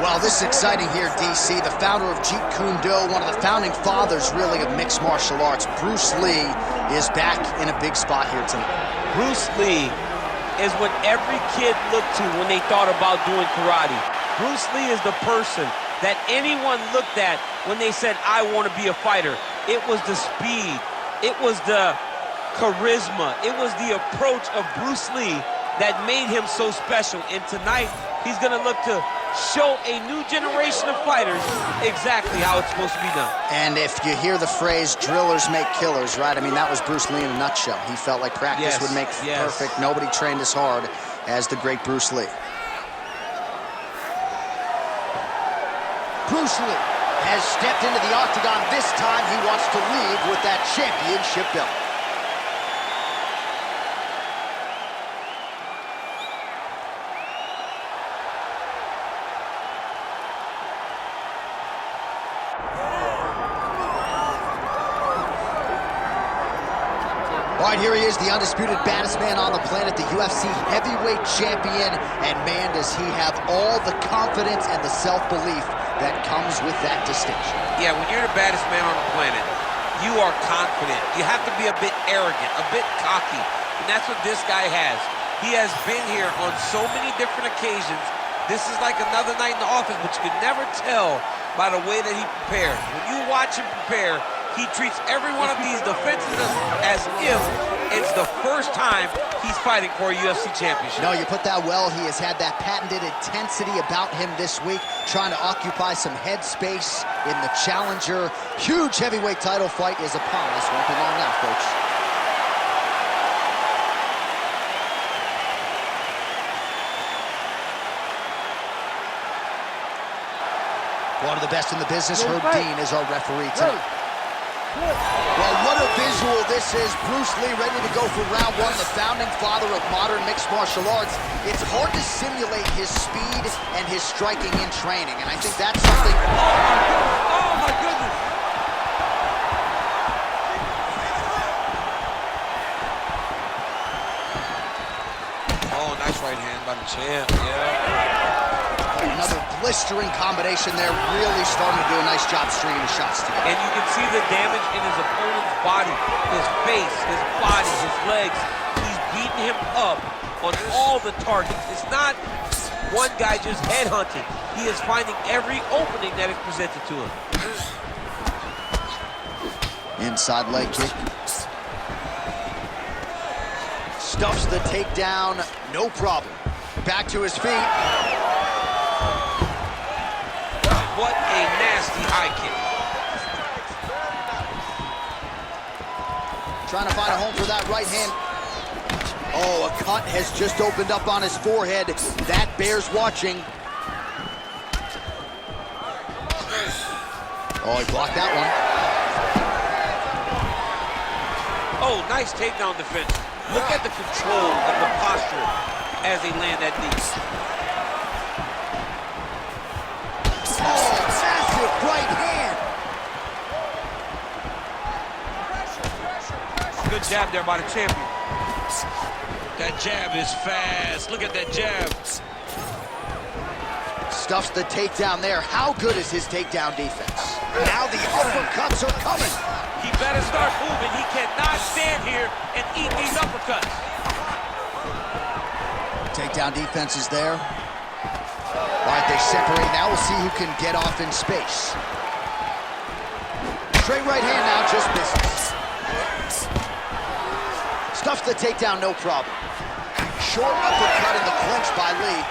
Well, this is exciting here, DC. The founder of Jeet Kune Do, one of the founding fathers, really, of mixed martial arts, Bruce Lee, is back in a big spot here tonight. Bruce Lee is what every kid looked to when they thought about doing karate. Bruce Lee is the person that anyone looked at when they said, I want to be a fighter. It was the speed. It was the charisma. It was the approach of Bruce Lee that made him so special. And tonight, he's going to look to show a new generation of fighters exactly how it's supposed to be done. And if you hear the phrase, drillers make killers, right? I mean, that was Bruce Lee in a nutshell. He felt like practice would make perfect. Nobody trained as hard as the great Bruce Lee. Bruce Lee has stepped into the octagon. This time he wants to leave with that championship belt. All right, here he is, the undisputed baddest man on the planet, the UFC heavyweight champion. And man, does he have all the confidence and the self-belief that comes with that distinction. Yeah, when you're the baddest man on the planet, you are confident. You have to be a bit arrogant, a bit cocky. And that's what this guy has. He has been here on so many different occasions. This is like another night in the office, but you could never tell by the way that he prepared. When you watch him prepare, he treats every one of these defenses as if it's the first time he's fighting for a UFC championship. No, you put that well. He has had that patented intensity about him this week, trying to occupy some head space in the challenger. Huge heavyweight title fight is upon us. Won't be long now, folks. One of the best in the business, Herb Dean, is our referee tonight. Well, what a visual this is. Bruce Lee ready to go for round one, the founding father of modern mixed martial arts. It's hard to simulate his speed and his striking in training, and I think that's something... Oh, my goodness! Oh, nice right hand by the champ, Another blistering combination there, really starting to do a nice job stringing the shots together. And you can see the damage in his opponent's body, his face, his body, his legs. He's beating him up on all the targets. It's not one guy just headhunting. He is finding every opening that is presented to him. Inside leg kick. Stuffs the takedown, no problem. Back to his feet. What a nasty high kick. Trying to find a home for that right hand. Oh, a cut has just opened up on his forehead. That bears watching. Oh, he blocked that one. Oh, nice takedown defense. Look at the control of the posture as they land that knee. Right hand. Good jab there by the champion. That jab is fast. Look at that jab. Stuffs the takedown there. How good is his takedown defense? Now the uppercuts are coming. He better start moving. He cannot stand here and eat these uppercuts. Takedown defense is there. All right, they separate. Now we'll see who can get off in space. Straight right hand now, just misses. Stuffs the takedown, no problem. Short uppercut in the clinch by Lee.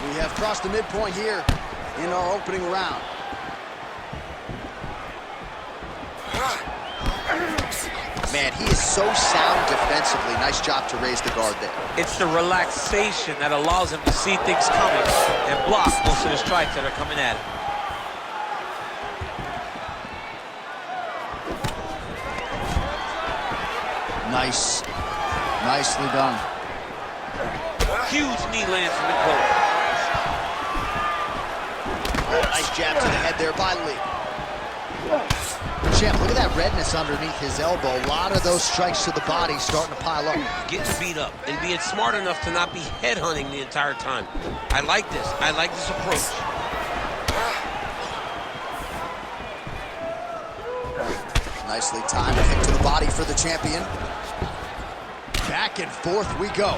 We have crossed the midpoint here in our opening round. Man, he is so sound defensively. Nice job to raise the guard there. It's the relaxation that allows him to see things coming and block most of the strikes that are coming at him. Nice. Nicely done. Huge knee lands from the coach. Nice jab to the head there by Lee. Champ, look at that redness underneath his elbow. A lot of those strikes to the body starting to pile up. Getting beat up and being smart enough to not be headhunting the entire time. I like this. I like this approach. Nicely timed kick to the body for the champion. Back and forth we go.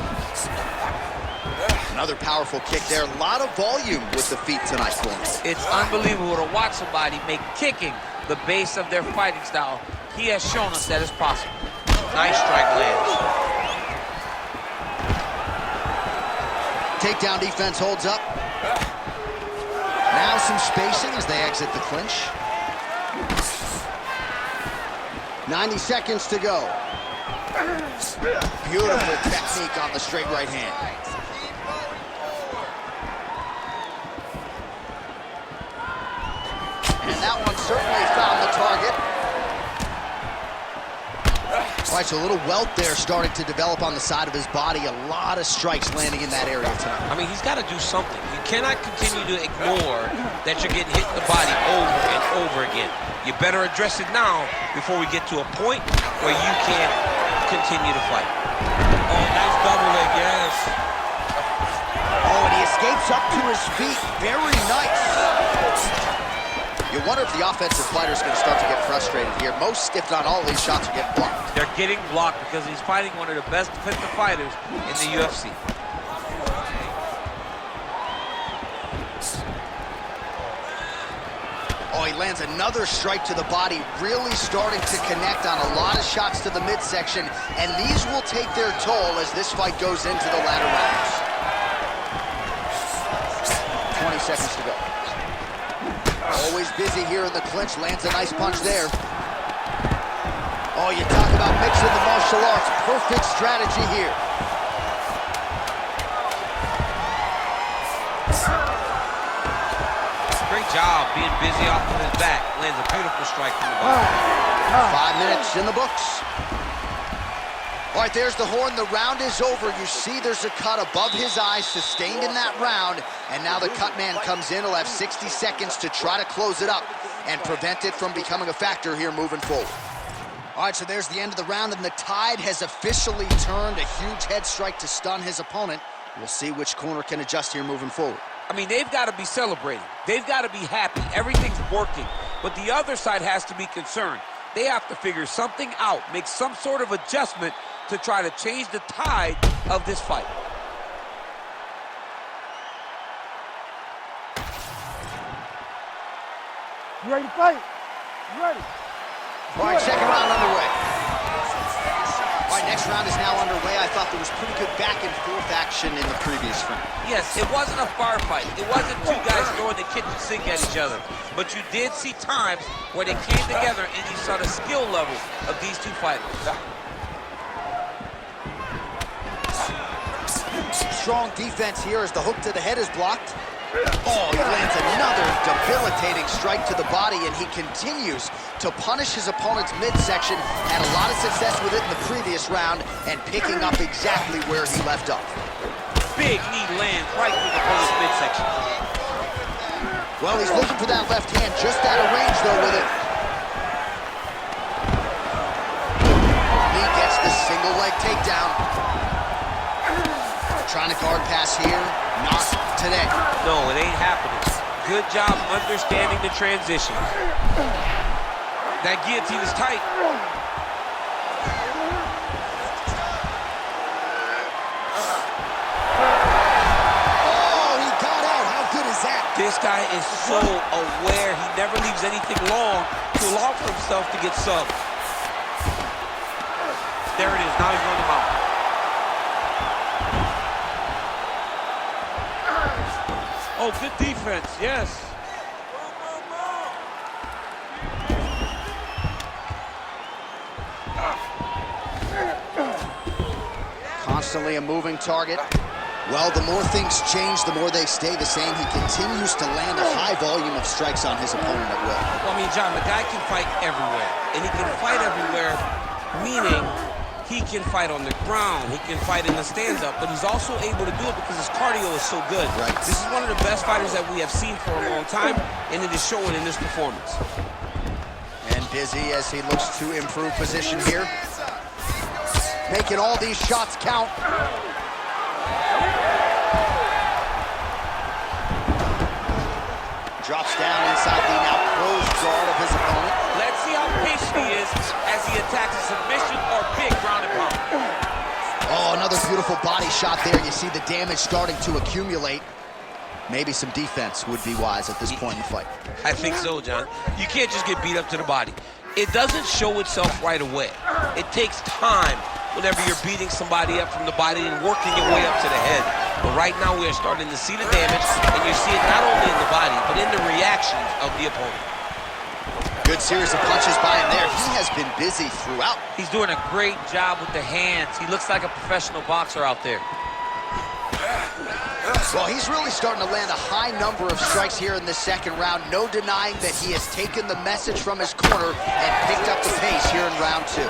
Another powerful kick there. A lot of volume with the feet tonight, Corner. It's unbelievable to watch somebody make kicking the base of their fighting style. He has shown us that it's possible. Nice strike lands. Takedown defense holds up. Now some spacing as they exit the clinch. 90 seconds to go. Beautiful technique on the straight right hand. And that one certainly found the target. All right, so a little welt there starting to develop on the side of his body. A lot of strikes landing in that area tonight. I mean, he's got to do something. You cannot continue to ignore that you're getting hit in the body over and over again. You better address it now before we get to a point where you can't continue to fight. Oh, nice double leg, yes. Oh, and he escapes up to his feet. Very nice. You wonder if the offensive fighter is going to start to get frustrated here. Most, if not all, of these shots are getting blocked. They're getting blocked because he's fighting one of the best defensive fighters in the UFC. Oh, he lands another strike to the body, really starting to connect on a lot of shots to the midsection, and these will take their toll as this fight goes into the latter rounds. 20 seconds to go. Always busy here in the clinch, lands a nice punch there. Oh, you talk about mixing the martial arts. Perfect strategy here. Great job being busy off of his back. Lands a beautiful strike from the bottom. 5 minutes in the books. All right, there's the horn. The round is over. You see there's a cut above his eye, sustained in that round. And now the cut man comes in. He'll have 60 seconds to try to close it up and prevent it from becoming a factor here moving forward. All right, so there's the end of the round, and the tide has officially turned. A huge head strike to stun his opponent. We'll see which corner can adjust here moving forward. I mean, they've got to be celebrating. They've got to be happy. Everything's working. But the other side has to be concerned. They have to figure something out, make some sort of adjustment to try to change the tide of this fight. You ready to fight? You ready? All right, second round underway. All right, next round is now underway. I thought there was pretty good back and forth action in the previous round. Yes, it wasn't a firefight. It wasn't two guys throwing the kitchen sink at each other. But you did see times where they came together and you saw the skill level of these two fighters. Strong defense here as the hook to the head is blocked. Oh, he lands another debilitating strike to the body, and he continues to punish his opponent's midsection. Had a lot of success with it in the previous round and picking up exactly where he left off. Big knee lands right through the opponent's midsection. Well, he's looking for that left hand, just out of range, though, with it. Lee gets the single leg takedown. Trying to guard pass here, not today. No, it ain't happening. Good job understanding the transition. That guillotine is tight. Oh, he got out. How good is that? This guy is so aware. He never leaves anything long to allow for himself to get subbed. There it is. Now he's running him out. Oh, good defense, yes. Constantly a moving target. Well, the more things change, the more they stay the same. He continues to land a high volume of strikes on his opponent at will. Well, I mean, John, the guy can fight everywhere. And he can fight everywhere, meaning he can fight on the ground, he can fight in the stand-up, but he's also able to do it because his cardio is so good. Right. This is one of the best fighters that we have seen for a long time, and it is showing in this performance. And busy as he looks to improve position here. Making all these shots count. Drops down inside the now closed guard of his opponent. Let's see how patient he is as he attacks a submission or big ground and pound. Oh, another beautiful body shot there. You see the damage starting to accumulate. Maybe some defense would be wise at this point in the fight. I think so, John. You can't just get beat up to the body. It doesn't show itself right away. It takes time whenever you're beating somebody up from the body and working your way up to the head. But right now we are starting to see the damage, and you see it not only in the body, but in the reactions of the opponent. Good series of punches by him there. He has been busy throughout. He's doing a great job with the hands. He looks like a professional boxer out there. Well, he's really starting to land a high number of strikes here in the second round. No denying that he has taken the message from his corner and picked up the pace here in round 2.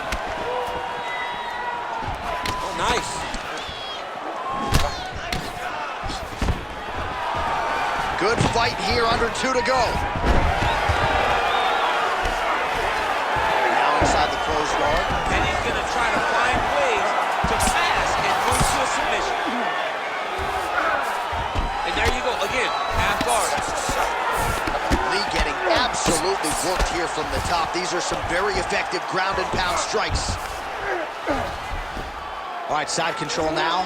Oh, nice. Good fight here, under 2 to go. Now inside the closed guard. And he's going to try to find ways to mask and move to a submission. And there you go, again, half guard. Lee getting absolutely worked here from the top. These are some very effective ground and pound strikes. All right, side control now.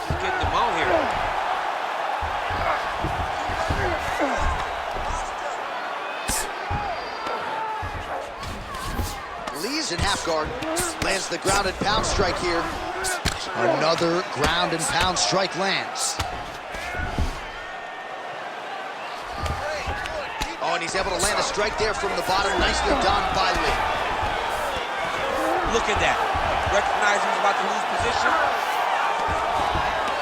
Getting them out here. Lee's in half guard. Lands the ground and pound strike here. Another ground and pound strike lands. Oh, and he's able to land a strike there from the bottom. Nicely done by Lee. Look at that. Recognizing he's about to lose position.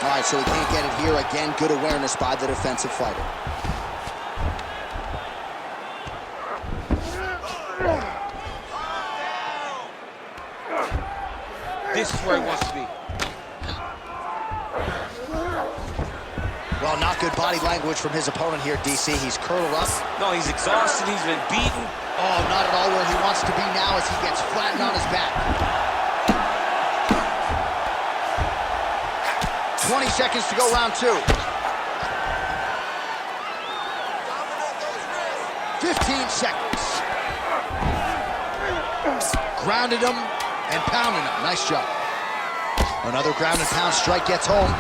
All right, so he can't get it here. Again, good awareness by the defensive fighter. This is where he wants to be. Well, not good body language from his opponent here, DC. He's curled up. No, he's exhausted. He's been beaten. Oh, not at all where he wants to be now as he gets flattened on his back. 20 seconds to go, round 2. 15 seconds. Grounded him and pounded him. Nice job. Another ground and pound strike gets home.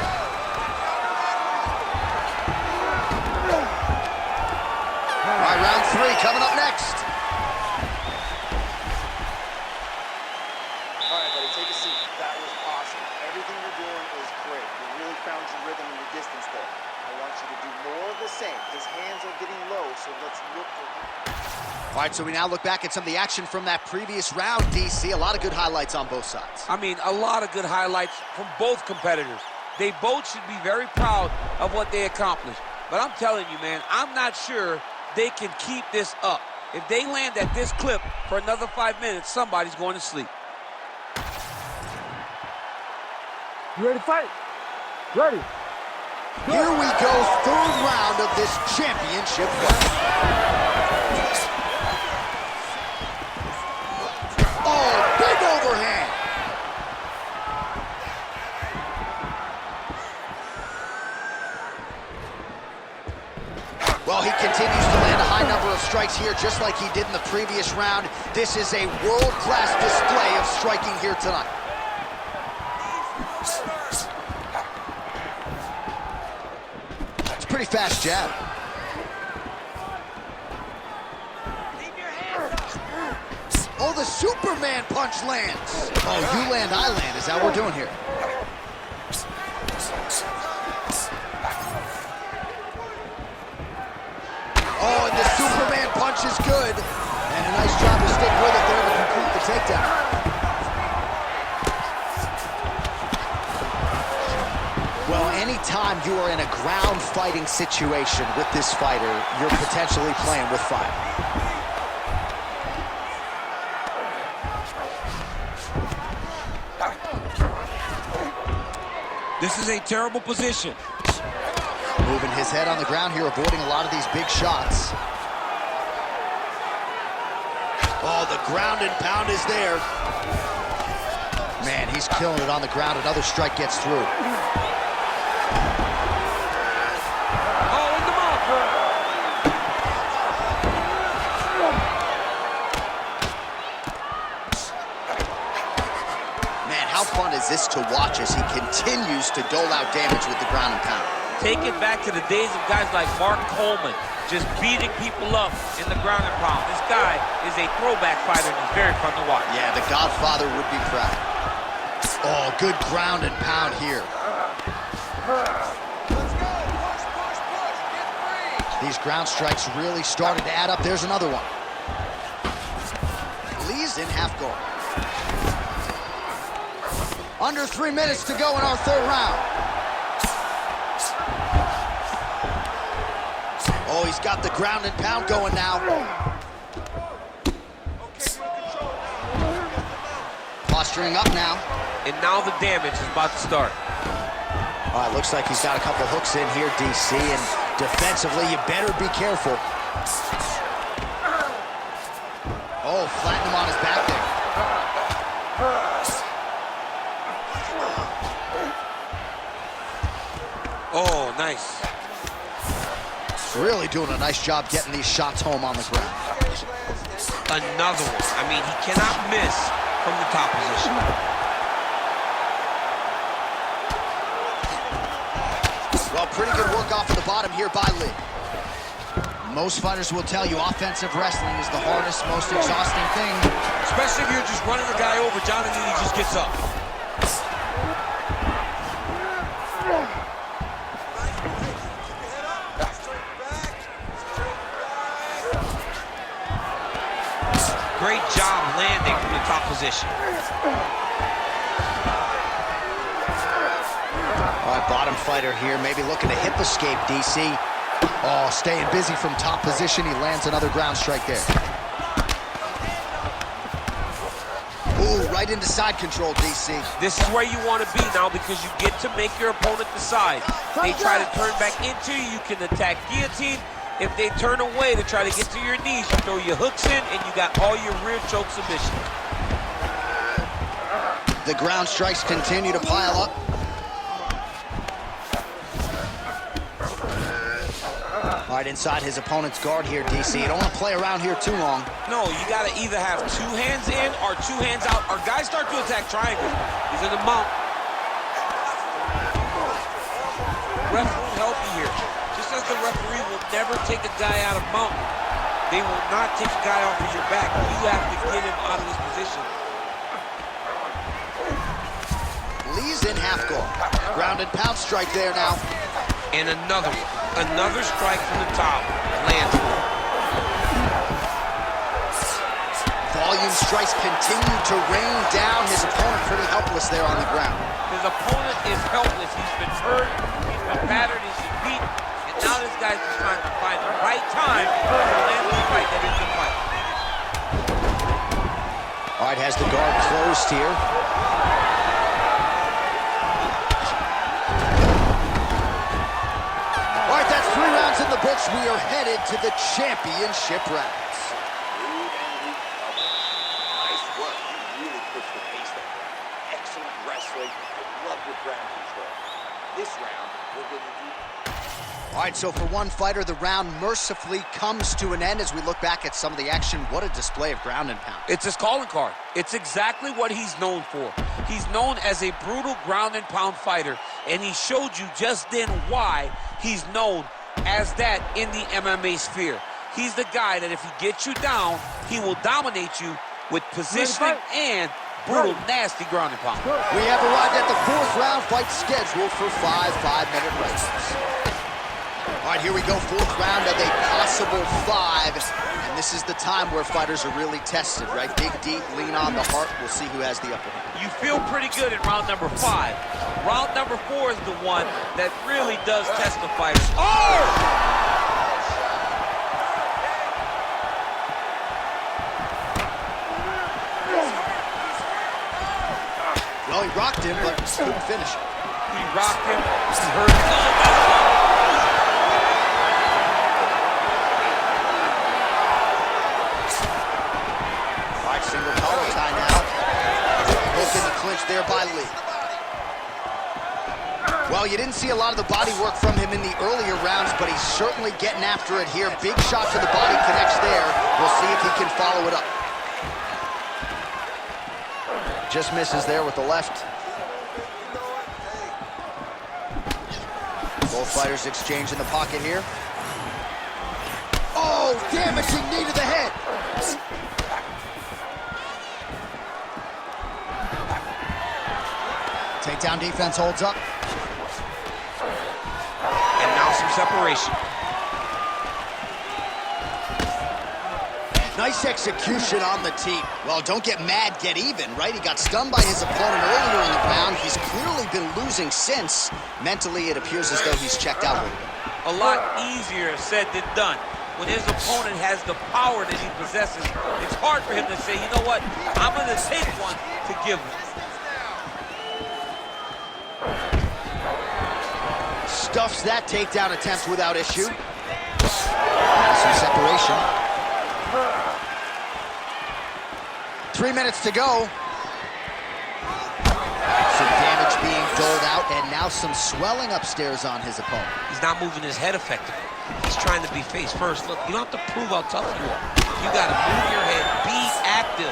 All right, round 3 coming up next. All right, buddy, take a seat. That was awesome. Everything you're doing is great. You really found your rhythm and your distance there. I want you to do more of the same. His hands are getting low, so let's look for him. All right, so we now look back at some of the action from that previous round, DC. A lot of good highlights on both sides. I mean, a lot of good highlights from both competitors. They both should be very proud of what they accomplished. But I'm telling you, man, I'm not sure they can keep this up. If they land at this clip for another 5 minutes, somebody's going to sleep. You ready to fight? Ready. Here we go, third round of this championship fight. Oh, big overhand. Well, he continues to land a high number of strikes here, just like he did in the previous round. This is a world-class display of striking here tonight. It's a pretty fast jab. Oh, the Superman punch lands. Oh, you land, I land. Is that what we're doing here? Oh, and the Superman punch is good. And a nice job to stick with it there to complete the takedown. Well, anytime you are in a ground fighting situation with this fighter, you're potentially playing with fire. This is a terrible position. Moving his head on the ground here, avoiding a lot of these big shots. Oh, the ground and pound is there. Man, he's killing it on the ground. Another strike gets through. Oh, in the mouth. Man, how fun is this to watch as he continues to dole out damage with the ground and pound? Take it back to the days of guys like Mark Coleman, just beating people up in the ground and pound. This guy is a throwback fighter, and he's very fun to watch. Yeah, the Godfather would be proud. Oh, good ground and pound here. Let's go. Push, push, push. Get free. These ground strikes really started to add up. There's another one. Lee's in half guard. Under 3 minutes to go in our third round. Oh, he's got the ground and pound going now. Posturing up now. And now the damage is about to start. All right, looks like he's got a couple hooks in here, DC, and defensively, you better be careful. Oh, flatten him on his back there. Oh, nice. Really doing a nice job getting these shots home on the ground. Another one. I mean, he cannot miss from the top position. Well, pretty good work off of the bottom here by Lee. Most fighters will tell you offensive wrestling is the hardest, most exhausting thing. Especially if you're just running the guy over, John, and then he just gets up. Great job landing from the top position. All right, bottom fighter here, maybe looking to hip escape, DC. Oh, staying busy from top position. He lands another ground strike there. Ooh, right into side control, DC. This is where you want to be now because you get to make your opponent decide. They try to turn back into you, you can attack guillotine. If they turn away to try to get to your knees, you throw your hooks in and you got all your rear choke submission. The ground strikes continue to pile up. All right, inside his opponent's guard here, DC. You don't want to play around here too long. No, you got to either have 2 hands in or 2 hands out, or guys start to attack triangles. He's in the mount. Ref won't help you here. Just as the referee will never take a guy out of mount, they will not take a guy off of your back. You have to get him out of this position. Lee's in half guard. Ground and pound strike there now. And another one. Another strike from the top. Lands. Volume strikes continue to rain down. His opponent pretty helpless there on the ground. His opponent is helpless. He's been hurt. He's been battered. He's been beat. And now this guy's just trying to find the right time to land the fight that is the fight. All right, has the guard closed here. All right, that's 3 rounds in the books. We are headed to the championship rounds. Nice work. You really pushed the pace there. Excellent wrestling. I love your ground control. This round, we're going to do... All right, so for one fighter, the round mercifully comes to an end as we look back at some of the action. What a display of ground and pound. It's his calling card. It's exactly what he's known for. He's known as a brutal ground and pound fighter, and he showed you just then why he's known as that in the MMA sphere. He's the guy that if he gets you down, he will dominate you with positioning and brutal, nasty ground and pound. We have arrived at the 4th round fight scheduled for 5 5-minute rounds. All right, here we go, 4th round of a possible 5. And this is the time where fighters are really tested, right? Dig deep, lean on the heart. We'll see who has the upper hand. You feel pretty good in round number 5. Round number 4 is the one that really does test the fighters. Oh! Well, he rocked him, but couldn't finish it. He rocked him. He hurt him. clinch there by Lee. Well, you didn't see a lot of the body work from him in the earlier rounds, but he's certainly getting after it here. Big shot to the body connects there. We'll see if he can follow it up. Just misses there with the left. Both fighters exchange in the pocket here. Oh, damaging knee to the head. Takedown defense holds up. And now some separation. Nice execution on the team. Well, don't get mad, get even, right? He got stunned by his opponent earlier in the round. He's clearly been losing since. Mentally, it appears as though he's checked out. A lot easier said than done. When his opponent has the power that he possesses, it's hard for him to say, you know what, I'm going to take one to give him. Stuffs that takedown attempt without issue. Some separation. 3 minutes to go. Some damage being doled out, and now some swelling upstairs on his opponent. He's not moving his head effectively. He's trying to be face first. Look, you don't have to prove how tough you are. You got to move your head. Be active.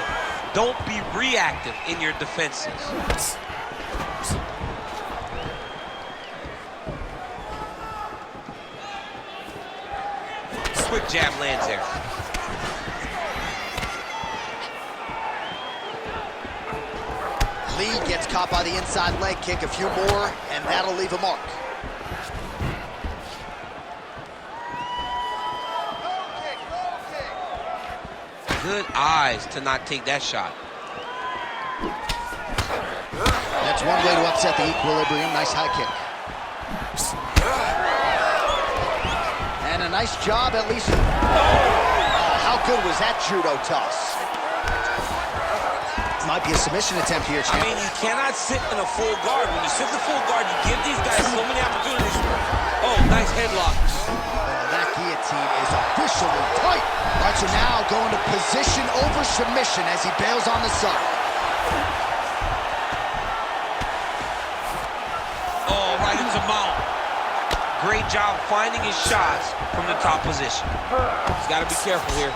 Don't be reactive in your defenses. Quick jab lands there. Lee gets caught by the inside leg kick. A few more, and that'll leave a mark. Good eyes to not take that shot. That's one way to upset the equilibrium. Nice high kick. And a nice job, at least. Oh, how good was that judo toss? Might be a submission attempt here, champ. I mean, you cannot sit in a full guard. When you sit in the full guard, you give these guys so many opportunities. Oh, nice headlock. That guillotine is officially tight. All right, so now going to position over submission as he bails on the side. Oh, right into mount. Great job finding his shots from the top position. He's got to be careful here.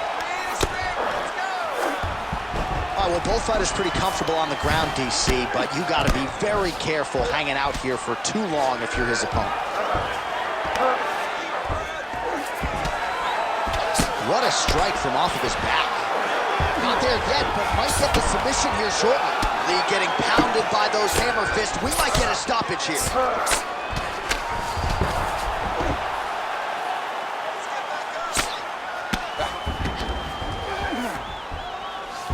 All right, well, both fighters pretty comfortable on the ground, DC, but you got to be very careful hanging out here for too long if you're his opponent. What a strike from off of his back. Not there yet, but might get the submission here shortly. Lee getting pounded by those hammer fists. We might get a stoppage here.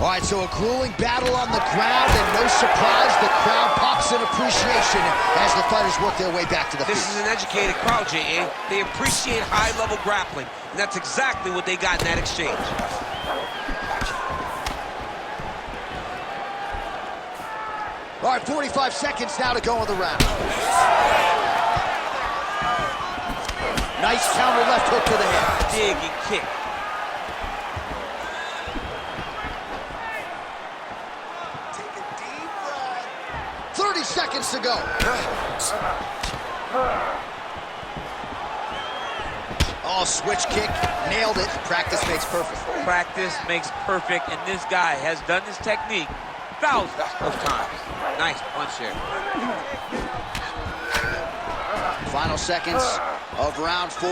All right, so a grueling battle on the ground, and no surprise, the crowd pops in appreciation as the fighters work their way back to the feet. This is an educated crowd, J.A. They appreciate high-level grappling, and that's exactly what they got in that exchange. All right, 45 seconds now to go in the round. Nice counter left hook to the head. Dig and kick. 30 seconds to go. Oh, switch kick, nailed it. Practice makes perfect. Practice makes perfect, and this guy has done this technique thousands of times. Nice punch there. Final seconds of round 4.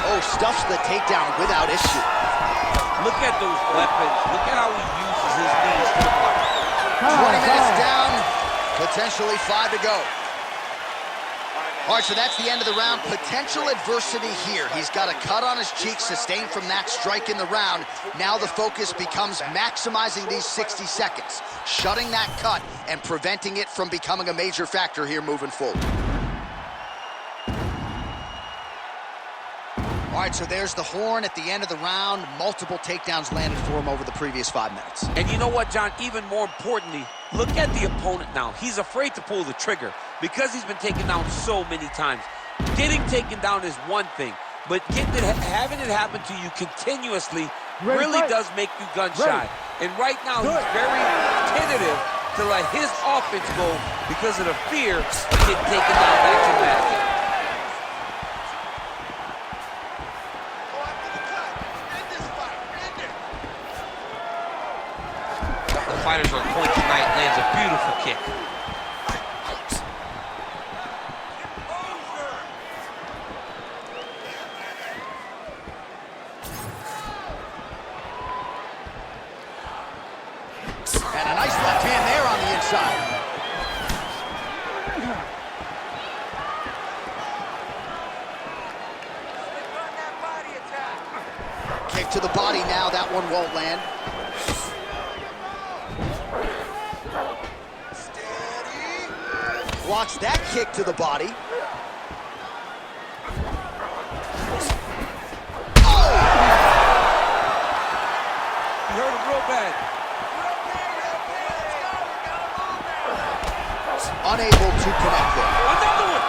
Oh, stuffs the takedown without issue. Look at those weapons. Look at how he uses his knees to the body. 20 minutes down, potentially 5 to go. All right, so that's the end of the round. Potential adversity here. He's got a cut on his cheek sustained from that strike in the round. Now the focus becomes maximizing these 60 seconds, shutting that cut and preventing it from becoming a major factor here moving forward. All right, so there's the horn at the end of the round. Multiple takedowns landed for him over the previous 5 minutes. And you know what, John? Even more importantly, look at the opponent now. He's afraid to pull the trigger because he's been taken down so many times. Getting taken down is one thing, but having it happen to you continuously really does make you gun shy. And right now, he's very tentative to let his offense go because of the fear of getting taken down back to the mat. The fighters on point tonight. Lands a beautiful kick. And a nice left hand there on the inside. Kick to the body now, that one won't land. Steady. Blocks that kick to the body. Oh! He hurt him real bad. Unable to connect there. Another one!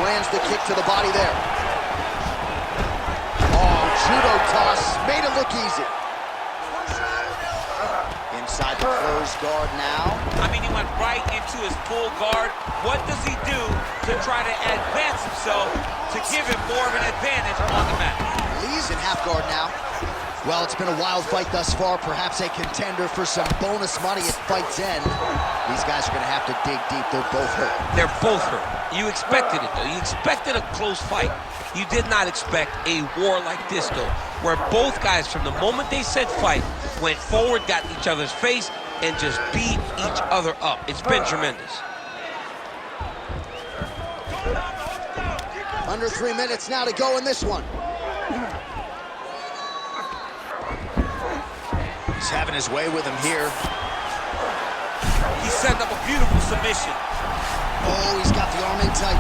Lands the kick to the body there. Oh, judo toss. Made it look easy. Inside the closed guard now. I mean, he went right into his full guard. What does he do to try to advance himself to give him more of an advantage on the mat? Lee's in half guard now. Well, it's been a wild fight thus far. Perhaps a contender for some bonus money at fight's end. These guys are going to have to dig deep. They're both hurt. They're both hurt. You expected it, though. You expected a close fight. You did not expect a war like this, though, where both guys, from the moment they said fight, went forward, got in each other's face, and just beat each other up. It's been tremendous. Under 3 minutes now to go in this one. He's having his way with him here. He's setting up a beautiful submission. Oh, he's got the arm in tight.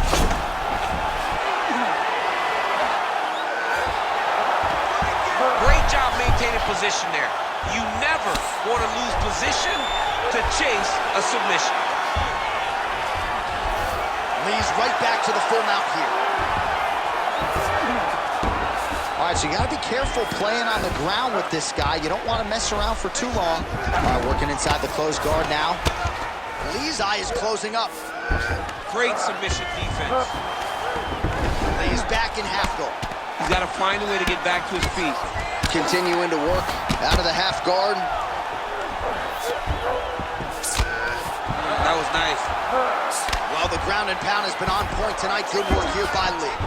Great job maintaining position there. You never want to lose position to chase a submission. Lee's right back to the full mount here. All right, so you got to be careful playing on the ground with this guy. You don't want to mess around for too long. All right, working inside the closed guard now. Lee's eye is closing up. Great submission defense. Lee's back in half guard. He's got to find a way to get back to his feet. Continuing to work out of the half guard. That was nice. Well, the ground and pound has been on point tonight. Good work here by Lee.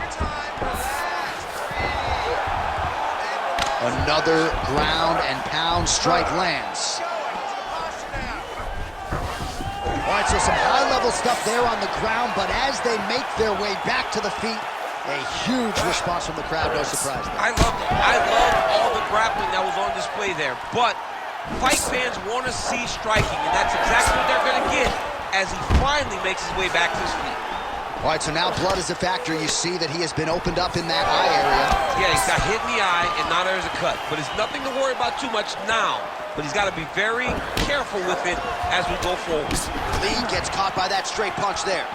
Another ground and pound strike lands. All right, so some high-level stuff there on the ground, but as they make their way back to the feet, a huge response from the crowd, no surprise there. I loved it. I loved all the grappling that was on display there, but fight fans want to see striking, and that's exactly what they're going to get as he finally makes his way back to his feet. All right, so now blood is a factor. You see that he has been opened up in that eye area. Yeah, he's got hit in the eye, and now there's a cut. But it's nothing to worry about too much now. But he's got to be very careful with it as we go forward. Lee gets caught by that straight punch there.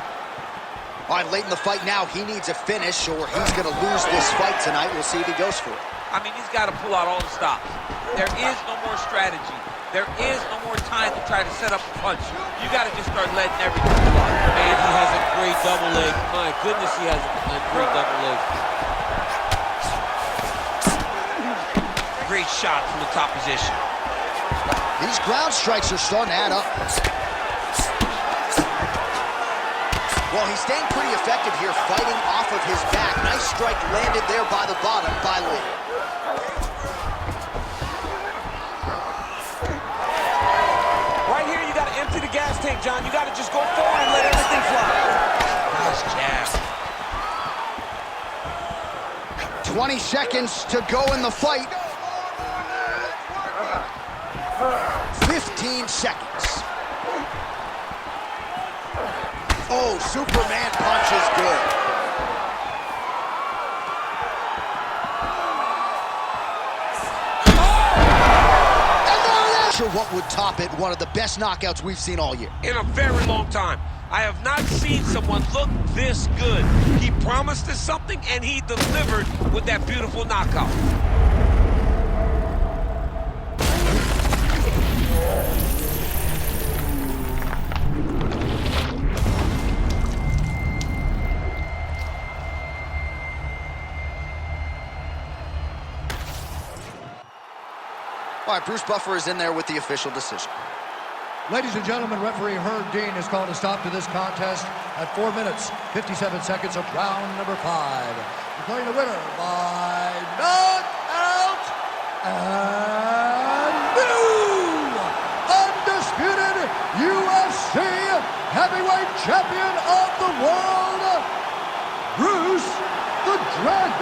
All right, late in the fight now, he needs a finish or he's going to lose this fight tonight. We'll see if he goes for it. I mean, he's got to pull out all the stops. There is no more strategy. There is no more time to try to set up a punch. You got to just start letting everything fly. Man, he has a great double leg. My goodness, he has a great double leg. Great shot from the top position. These ground strikes are starting to add up. Well, he's staying pretty effective here, fighting off of his back. Nice strike landed there by the bottom by Lee. Right here, you got to empty the gas tank, John. You got to just go forward and let everything fly. Nice jab. 20 seconds to go in the fight. 15 seconds. Oh, Superman punch is good. what would top it. One of the best knockouts we've seen all year. In a very long time. I have not seen someone look this good. He promised us something, and he delivered with that beautiful knockout. All right, Bruce Buffer is in there with the official decision. Ladies and gentlemen, referee Herb Dean has called a stop to this contest at 4 minutes, 57 seconds of round number 5. Declaring the winner by knockout and new undisputed UFC heavyweight champion of the world, Bruce the Dragon